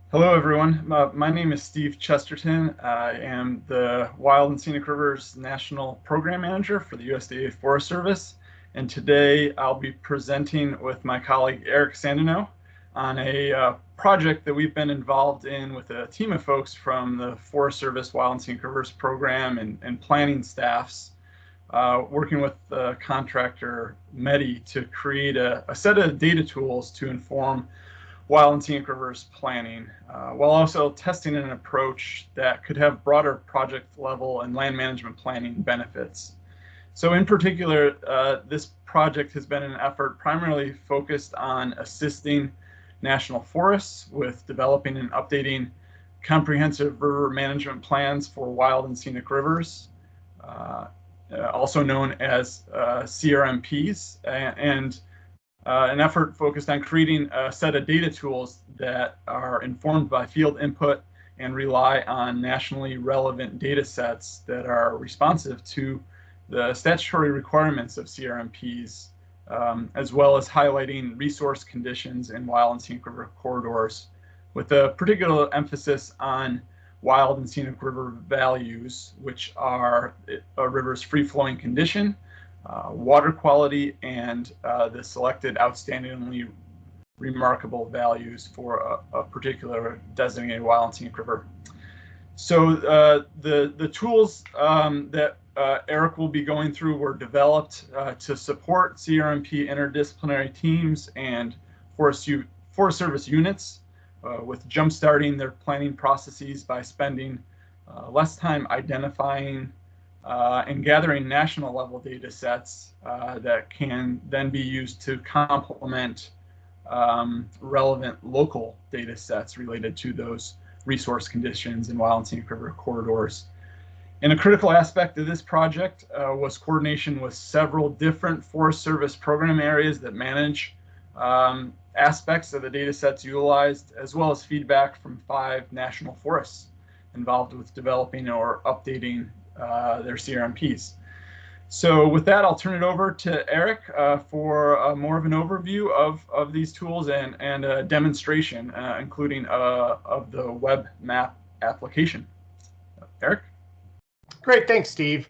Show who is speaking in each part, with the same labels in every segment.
Speaker 1: Hello, everyone. My name is Steve Chesterton. I am the Wild and Scenic Rivers National Program Manager for the USDA Forest Service. And today I'll be presenting with my colleague Eric Sandeno on a project that we've been involved in with a team of folks from the Forest Service Wild and Scenic Rivers program and planning staffs, working with the contractor Medi to create a set of data tools to inform wild and scenic rivers planning, while also testing an approach that could have broader project level and land management planning benefits. So in particular, this project has been an effort primarily focused on assisting national forests with developing and updating comprehensive river management plans for wild and scenic rivers, uh, also known as CRMPs, and an effort focused on creating a set of data tools that are informed by field input and rely on nationally relevant data sets that are responsive to the statutory requirements of CRMPs, as well as highlighting resource conditions in wild and scenic river corridors, with a particular emphasis on wild and scenic river values, which are a river's free-flowing condition, water quality, and the selected outstandingly remarkable values for a particular designated wild and scenic river. So the tools that Eric will be going through were developed to support CRMP interdisciplinary teams and Forest Service units with jumpstarting their planning processes by spending less time identifying and gathering national level data sets that can then be used to complement relevant local data sets related to those resource conditions in wild and scenic river corridors. And a critical aspect of this project was coordination with several different Forest Service program areas that manage aspects of the data sets utilized, as well as feedback from 5 national forests involved with developing or updating their CRMPs. So with that, I'll turn it over to Eric for more of an overview of these tools and a demonstration, including of the web map application. Eric?
Speaker 2: Great, thanks, Steve.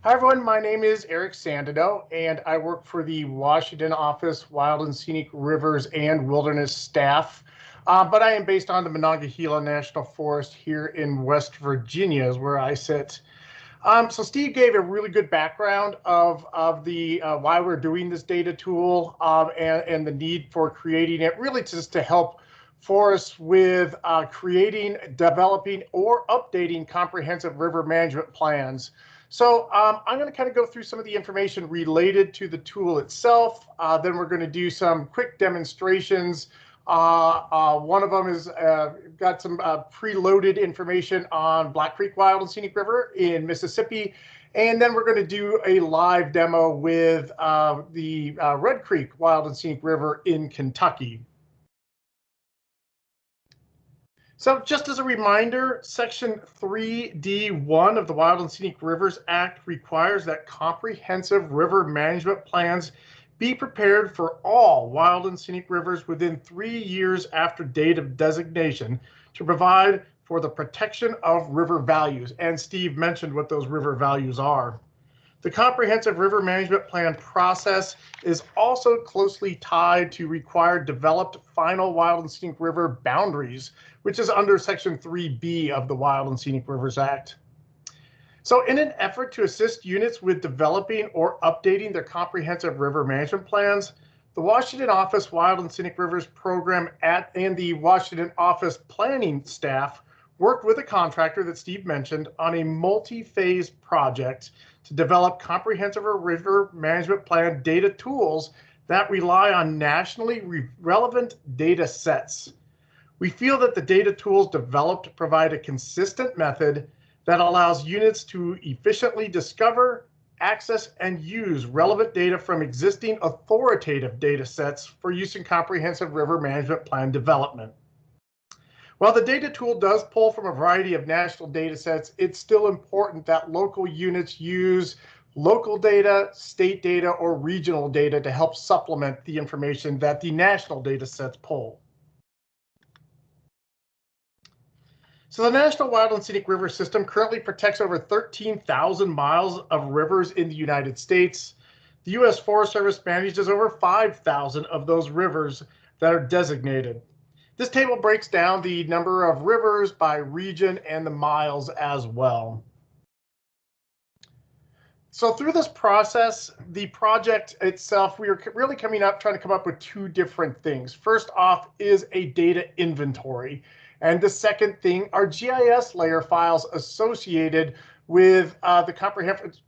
Speaker 2: Hi, everyone. My name is Eric Sandeno, and I work for the Washington Office Wild and Scenic Rivers and Wilderness staff. But I am based on the Monongahela National Forest here in West Virginia, is where I sit. So Steve gave a really good background of the why we're doing this data tool and the need for creating it, really just to help forests with creating, developing, or updating comprehensive river management plans. So I'm going to kind of go through some of the information related to the tool itself. Then we're going to do some quick demonstrations. One of them is got some preloaded information on Black Creek Wild and Scenic River in Mississippi. And then we're going to do a live demo with the Red Creek Wild and Scenic River in Kentucky. So just as a reminder, Section 3D1 of the Wild and Scenic Rivers Act requires that comprehensive river management plans be prepared for all wild and scenic rivers within 3 years after date of designation to provide for the protection of river values. And Steve mentioned what those river values are. The comprehensive river management plan process is also closely tied to required developed final wild and scenic river boundaries, which is under Section 3B of the Wild and Scenic Rivers Act. So in an effort to assist units with developing or updating their comprehensive river management plans, the Washington Office Wild and Scenic Rivers program and the Washington Office planning staff worked with a contractor that Steve mentioned on a multi-phase project to develop comprehensive river management plan data tools that rely on nationally relevant data sets. We feel that the data tools developed provide a consistent method that allows units to efficiently discover, access, and use relevant data from existing authoritative data sets for use in comprehensive river management plan development. While the data tool does pull from a variety of national data sets, it's still important that local units use local data, state data, or regional data to help supplement the information that the national data sets pull. So the National Wild and Scenic River System currently protects over 13,000 miles of rivers in the United States. The U.S. Forest Service manages over 5,000 of those rivers that are designated. This table breaks down the number of rivers by region and the miles as well. So through this process, the project itself, we are really trying to come up with two different things. First off is a data inventory. And the second thing are GIS layer files associated with the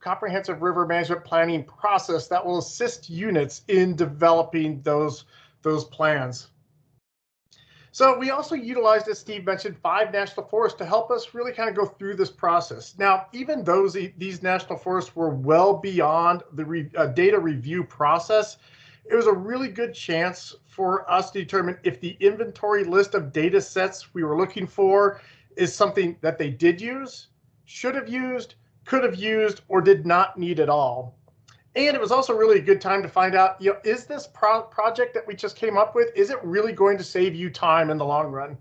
Speaker 2: comprehensive river management planning process that will assist units in developing those plans. So we also utilized, as Steve mentioned, 5 national forests to help us really kind of go through this process. Now, even though these national forests were well beyond the data review process, it was a really good chance for us to determine if the inventory list of data sets we were looking for is something that they did use, should have used, could have used, or did not need at all. And it was also really a good time to find out, is this project that we just came up with, is it really going to save you time in the long run?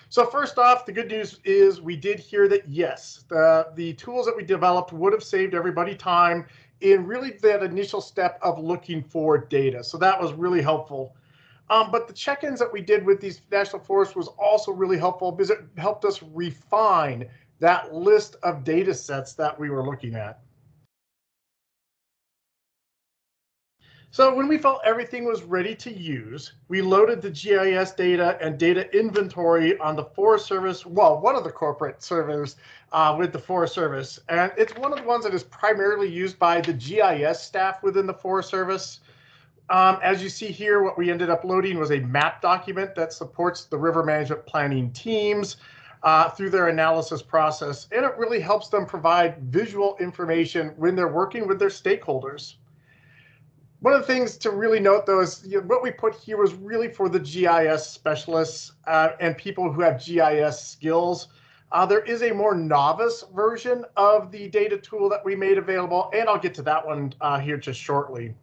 Speaker 2: So first off, the good news is we did hear that yes, the tools that we developed would have saved everybody time in really that initial step of looking for data. So that was really helpful. But the check-ins that we did with these national forests was also really helpful because it helped us refine that list of data sets that we were looking at. So when we felt everything was ready to use, we loaded the GIS data and data inventory on the Forest Service, well, one of the corporate servers with the Forest Service. And it's one of the ones that is primarily used by the GIS staff within the Forest Service. As you see here, what we ended up loading was a map document that supports the river management planning teams through their analysis process. And it really helps them provide visual information when they're working with their stakeholders. One of the things to really note, though, is what we put here was really for the GIS specialists and people who have GIS skills. There is a more novice version of the data tool that we made available, and I'll get to that one here just shortly.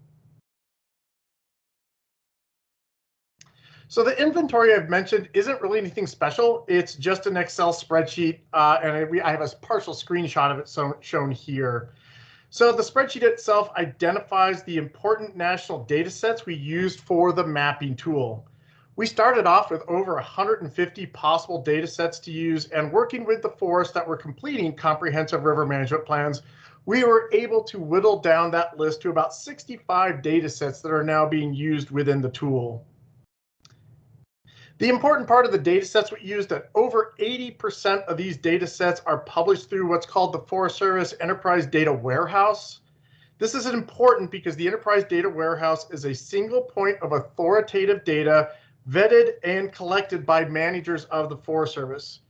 Speaker 2: So the inventory I've mentioned isn't really anything special. It's just an Excel spreadsheet, and I have a partial screenshot of it shown here. So the spreadsheet itself identifies the important national data sets we used for the mapping tool. We started off with over 150 possible data sets to use, and working with the forests that were completing comprehensive river management plans, we were able to whittle down that list to about 65 data sets that are now being used within the tool. The important part of the data sets we used, that over 80% of these data sets are published through what's called the Forest Service Enterprise Data Warehouse. This is important because the Enterprise Data Warehouse is a single point of authoritative data vetted and collected by managers of the Forest Service.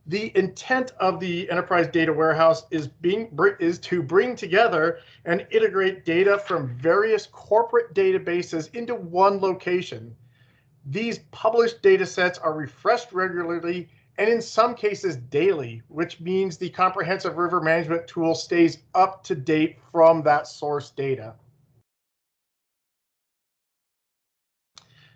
Speaker 2: The intent of the Enterprise Data Warehouse is to bring together and integrate data from various corporate databases into one location. These published data sets are refreshed regularly and in some cases daily, which means the comprehensive river management tool stays up to date from that source data.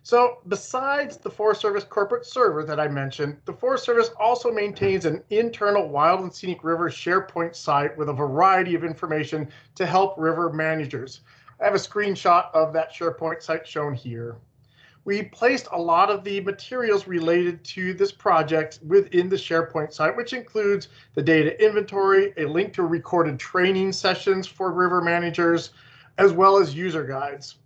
Speaker 2: So besides the Forest Service corporate server that I mentioned, the Forest Service also maintains an internal Wild and Scenic River SharePoint site with a variety of information to help river managers. I have a screenshot of that SharePoint site shown here. We placed a lot of the materials related to this project within the SharePoint site, which includes the data inventory, a link to recorded training sessions for river managers, as well as user guides.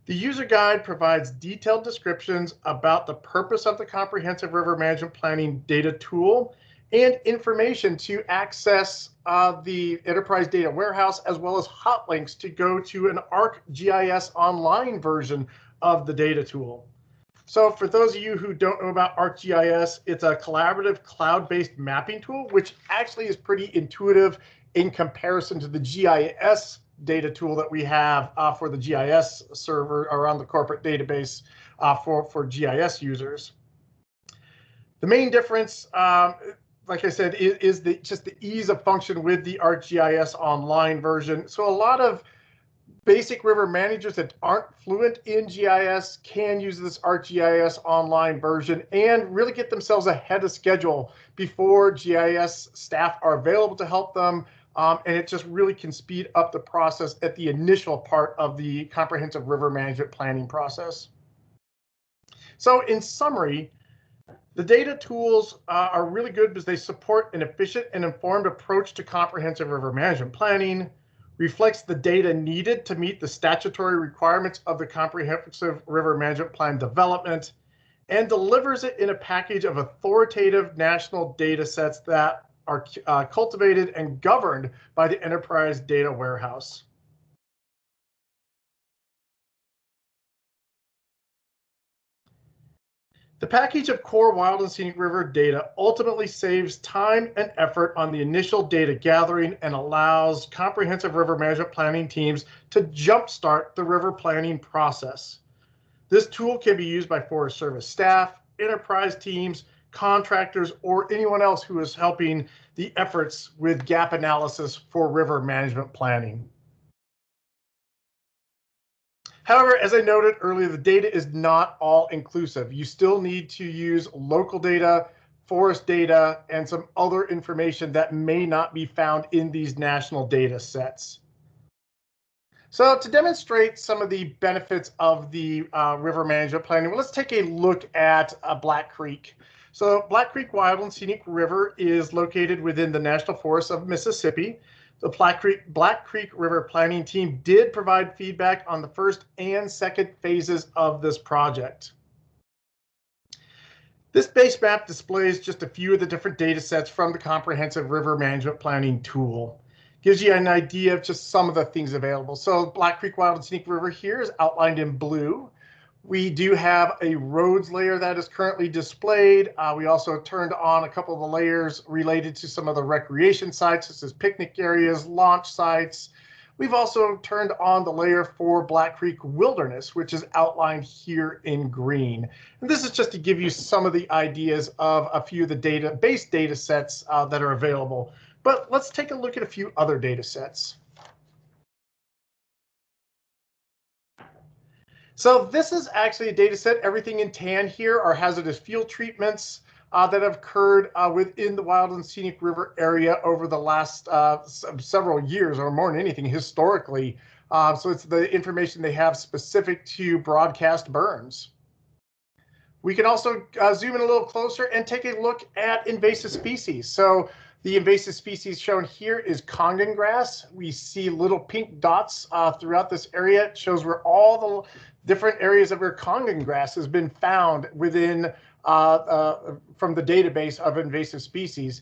Speaker 2: The user guide provides detailed descriptions about the purpose of the comprehensive river management planning data tool and information to access the Enterprise Data Warehouse, as well as hot links to go to an ArcGIS online version of the data tool. So for those of you who don't know about ArcGIS, it's a collaborative cloud-based mapping tool, which actually is pretty intuitive in comparison to the GIS data tool that we have for the GIS server around the corporate database for GIS users. The main difference, like I said, is just the ease of function with the ArcGIS online version. So a lot of basic river managers that aren't fluent in GIS can use this ArcGIS online version and really get themselves ahead of schedule before GIS staff are available to help them. And it just really can speed up the process at the initial part of the comprehensive river management planning process. So in summary, the data tools are really good because they support an efficient and informed approach to comprehensive river management planning, reflects the data needed to meet the statutory requirements of the comprehensive river management plan development, and delivers it in a package of authoritative national data sets that are cultivated and governed by the enterprise data warehouse. The package of core wild and scenic river data ultimately saves time and effort on the initial data gathering and allows comprehensive river management planning teams to jumpstart the river planning process. This tool can be used by Forest Service staff, enterprise teams, contractors, or anyone else who is helping the efforts with gap analysis for river management planning. However, as I noted earlier, the data is not all inclusive. You still need to use local data, forest data, and some other information that may not be found in these national data sets. So to demonstrate some of the benefits of the river management planning, let's take a look at Black Creek. So Black Creek Wild and Scenic River is located within the National Forest of Mississippi. The Black Creek River Planning Team did provide feedback on the first and second phases of this project. This base map displays just a few of the different data sets from the Comprehensive River Management Planning tool. Gives you an idea of just some of the things available. So Black Creek Wild and Scenic River here is outlined in blue. We do have a roads layer that is currently displayed. We also turned on a couple of the layers related to some of the recreation sites, such as picnic areas, launch sites. We've also turned on the layer for Black Creek Wilderness, which is outlined here in green. And this is just to give you some of the ideas of a few of the base data sets that are available. But let's take a look at a few other data sets. So this is actually a data set. Everything in tan here are hazardous fuel treatments that have occurred within the Wild and Scenic River area over the last several years, or more than anything, historically. So it's the information they have specific to broadcast burns. We can also zoom in a little closer and take a look at invasive species. So the invasive species shown here is Congan grass. We see little pink dots throughout this area. It shows where all the different areas of where Congan grass has been found within from the database of invasive species.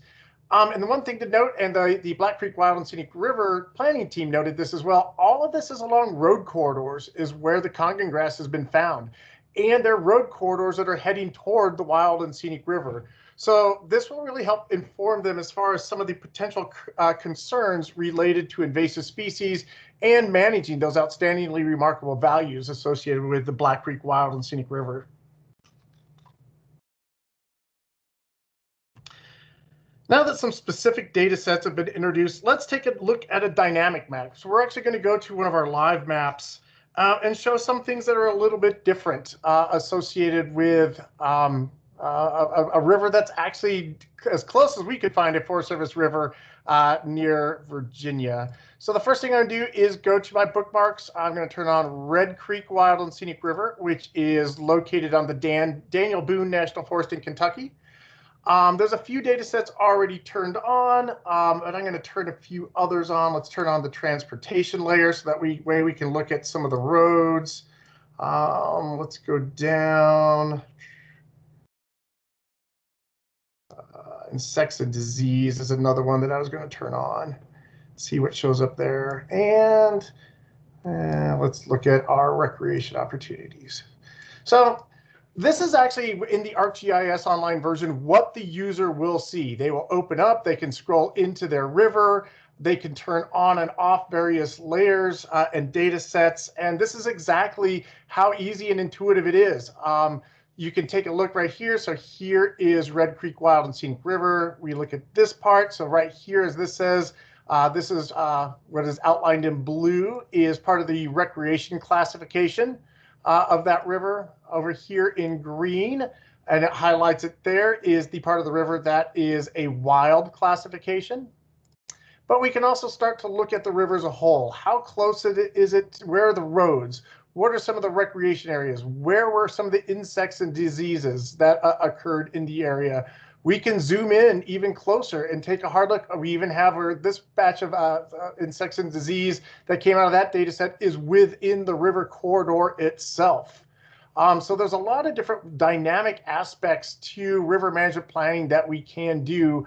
Speaker 2: And the one thing to note, and the Black Creek Wild and Scenic River planning team noted this as well, all of this is along road corridors is where the Congan grass has been found. And they're road corridors that are heading toward the Wild and Scenic River. So this will really help inform them as far as some of the potential concerns related to invasive species and managing those outstandingly remarkable values associated with the Black Creek Wild and Scenic River. Now that some specific data sets have been introduced, let's take a look at a dynamic map. So we're actually going to go to one of our live maps and show some things that are a little bit different associated with a river that's actually as close as we could find a Forest Service river near Virginia. So the first thing I'm going to do is go to my bookmarks. I'm going to turn on Red Creek Wild and Scenic River, which is located on the Daniel Boone National Forest in Kentucky. There's a few data sets already turned on, and I'm going to turn a few others on. Let's turn on the transportation layer so that we can look at some of the roads. Let's go down. Insects and disease is another one that I was going to turn on. See what shows up there. And let's look at our recreation opportunities. So this is actually in the ArcGIS online version what the user will see. They will open up, they can scroll into their river, they can turn on and off various layers and data sets. And this is exactly how easy and intuitive it is. You can take a look right here. So here is Red Creek Wild and Scenic River. We look at this part. So right here, as this says, This is what is outlined in blue is part of the recreation classification of that river. Over here in green, and it highlights it there, is the part of the river that is a wild classification. But we can also start to look at the river as a whole. How close is it? Where are the roads? What are some of the recreation areas? Where were some of the insects and diseases that occurred in the area? We can zoom in even closer and take a hard look. We even have this batch of insects and disease that came out of that data set is within the river corridor itself. So there's a lot of different dynamic aspects to river management planning that we can do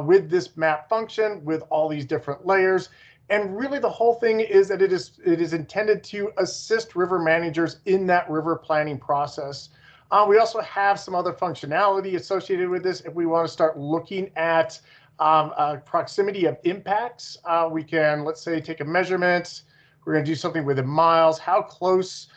Speaker 2: with this map function, with all these different layers. And really the whole thing is that it is intended to assist river managers in that river planning process. We also have some other functionality associated with this. If we want to start looking at proximity of impacts, we can, let's say, take a measurement. We're going to do something within miles. How close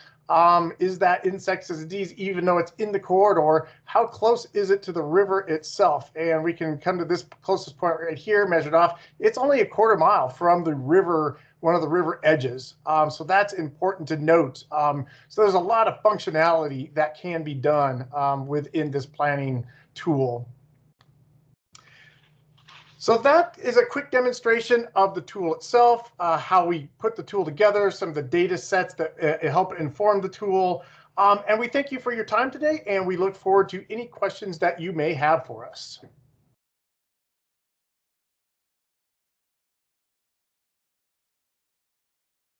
Speaker 2: is that insect disease, even though it's in the corridor? How close is it to the river itself? And we can come to this closest point right here, measured off. It's only a quarter mile from the river, one of the river edges. So that's important to note. So there's a lot of functionality that can be done within this planning tool. So that is a quick demonstration of the tool itself, how we put the tool together, some of the data sets that help inform the tool. And we thank you for your time today, and we look forward to any questions that you may have for us.